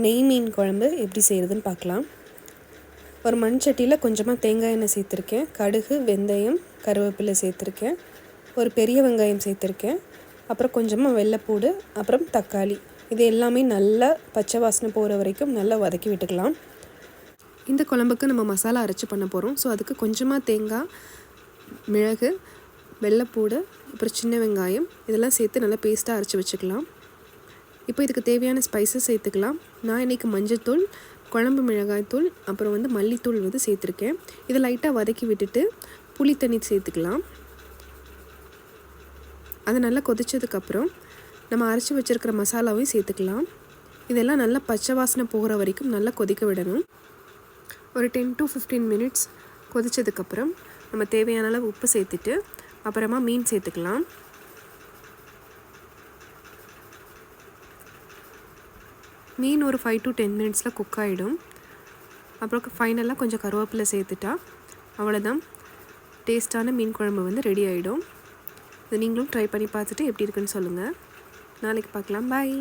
நெய் மீன் குழம்பு எப்படி செய்கிறதுன்னு பார்க்கலாம். ஒரு மண் சட்டியில் கொஞ்சமாக தேங்காய் எண்ணெய் சேர்த்துருக்கேன். கடுகு, வெந்தயம், கருவேப்பிலை சேர்த்துருக்கேன். ஒரு பெரிய வெங்காயம் சேர்த்துருக்கேன். அப்புறம் கொஞ்சமாக வெள்ளைப்பூடு, அப்புறம் தக்காளி. இது எல்லாமே நல்லா பச்சை வாசனை போகிற வரைக்கும் நல்லா வதக்கி விட்டுக்கலாம். இந்த குழம்புக்கு நம்ம மசாலா அரைச்சி பண்ண போகிறோம். ஸோ அதுக்கு கொஞ்சமாக தேங்காய், மிளகு, வெள்ளைப்பூடு, அப்புறம் சின்ன வெங்காயம் இதெல்லாம் சேர்த்து நல்லா பேஸ்ட்டாக அரைச்சி வச்சுக்கலாம். இப்போ இதுக்கு தேவையான ஸ்பைசஸ் சேர்த்துக்கலாம். நான் இன்றைக்கி மஞ்சள்தூள், குழம்பு மிளகாய்த்தூள், அப்புறம் மல்லித்தூள் சேர்த்துருக்கேன். இதை லைட்டாக வதக்கி விட்டுட்டு புளி தண்ணி சேர்த்துக்கலாம். அதை நல்லா கொதித்ததுக்கப்புறம் நம்ம அரைச்சி வச்சுருக்கிற மசாலாவையும் சேர்த்துக்கலாம். இதெல்லாம் நல்லா பச்சை வாசனை போகிற வரைக்கும் நல்லா கொதிக்க விடணும். ஒரு 10 to 15 மினிட்ஸ் கொதித்ததுக்கப்புறம் நம்ம தேவையான அளவு உப்பு சேர்த்துட்டு அப்புறமா மீன் சேர்த்துக்கலாம். மீன் ஒரு 5 to 10 மினிட்ஸில் குக் ஆகிடும். அப்புறம் ஃபைனலாக கொஞ்சம் கருவேப்பிலை சேர்த்துட்டா அவ்வளோதான், டேஸ்ட்டான மீன் குழம்பு ரெடி ஆகிடும். இதை நீங்களும் ட்ரை பண்ணி பார்த்துட்டு எப்படி இருக்குன்னு சொல்லுங்கள். நாளைக்கு பார்க்கலாம். பாய்.